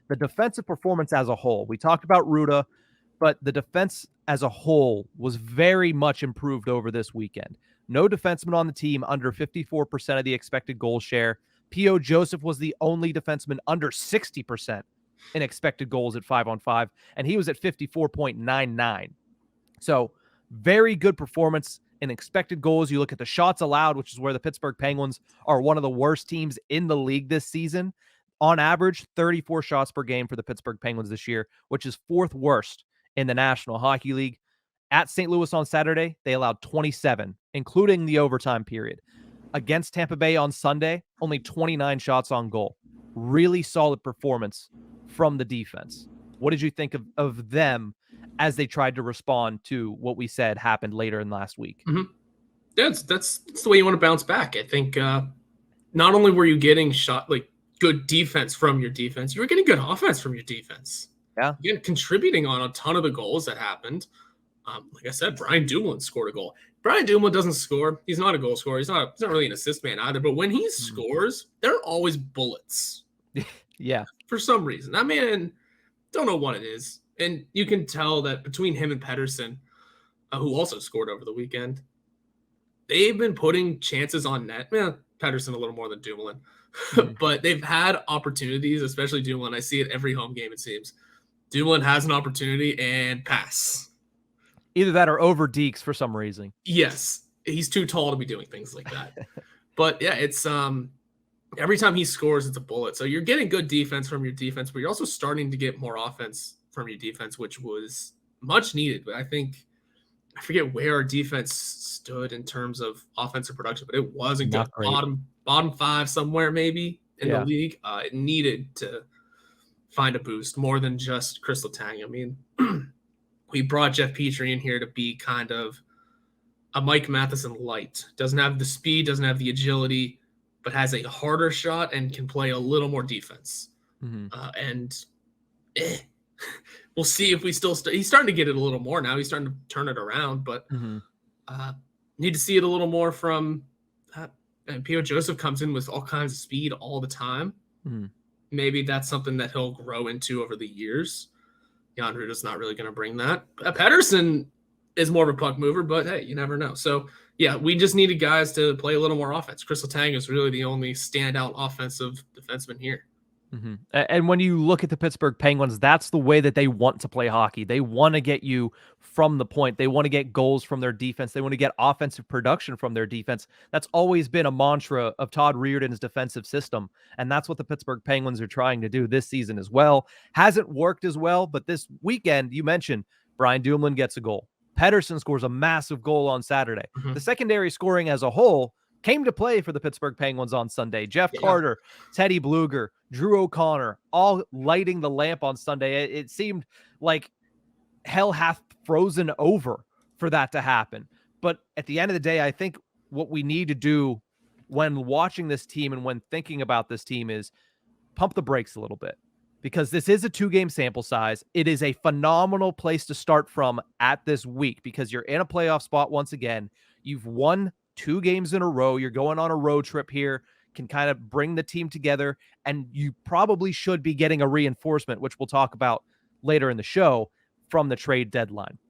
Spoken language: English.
the defensive performance as a whole, we talked about Ruda, but the defense as a whole was very much improved over this weekend. No defenseman on the team under 54% of the expected goal share. P.O. Joseph was the only defenseman under 60% in expected goals at 5-on-5, and he was at 54.99. So very good performance in expected goals. You look at the shots allowed, which is where the Pittsburgh Penguins are one of the worst teams in the league this season. On average, 34 shots per game for the Pittsburgh Penguins this year, which is fourth worst in the National Hockey League. At St. Louis on Saturday, they allowed 27, including the overtime period. Against Tampa Bay on Sunday, only 29 shots on goal. Really solid performance from the defense. What did you think of them as they tried to respond to what we said happened later in last week? Mm-hmm. That's the way you want to bounce back. I think not only were you getting good defense from your defense, you were getting good offense from your defense. Yeah. Again, contributing on a ton of the goals that happened. Like I said, Brian Dumoulin scored a goal. Brian Dumoulin doesn't score. He's not a goal scorer. He's not really an assist man either. But when he scores, there are always bullets. Yeah. For some reason. That man, don't know what it is. And you can tell that between him and Pettersson, who also scored over the weekend, they've been putting chances on net. Pettersson a little more than Dumoulin. But they've had opportunities, especially Dumoulin. I see it every home game, it seems. Dumoulin has an opportunity and pass. Either that or over Deeks for some reason. Yes. He's too tall to be doing things like that. But yeah, it's every time he scores, it's a bullet. So you're getting good defense from your defense, but you're also starting to get more offense from your defense, which was much needed. But I forget where our defense stood in terms of offensive production, but it wasn't good. Bottom five somewhere maybe in the league. It needed to find a boost more than just Chris Letang. I mean, we brought Jeff Petrie in here to be kind of a Mike Matheson light. Doesn't have the speed, doesn't have the agility, but has a harder shot and can play a little more defense. We'll see if we still he's starting to get it a little more now. He's starting to turn it around, but need to see it a little more from and P.O. Joseph comes in with all kinds of speed all the time. Maybe that's something that he'll grow into over the years. Jan Ruda's not really going to bring that. Pettersson is more of a puck mover, but hey, you never know. So, yeah, we just needed guys to play a little more offense. Chris Letang is really the only standout offensive defenseman here. And when you look at the Pittsburgh Penguins, that's the way that they want to play hockey. They want to get you from the point. They want to get goals from their defense. They want to get offensive production from their defense. That's always been a mantra of Todd Reirden's defensive system, and that's what the Pittsburgh Penguins are trying to do this season as well. Hasn't worked as well, but this weekend, you mentioned Brian Dumoulin gets a goal. Pettersson scores a massive goal on Saturday. The secondary scoring as a whole came to play for the Pittsburgh Penguins on Sunday. Jeff Carter, Teddy Bluger, Drew O'Connor, all lighting the lamp on Sunday. It seemed like hell hath frozen over for that to happen. But at the end of the day, I think what we need to do when watching this team and when thinking about this team is pump the brakes a little bit, because this is a 2-game sample size. It is a phenomenal place to start from at this week because you're in a playoff spot once again. You've won 2 games in a row. You're going on a road trip here, can kind of bring the team together, and you probably should be getting a reinforcement, which we'll talk about later in the show, from the trade deadline.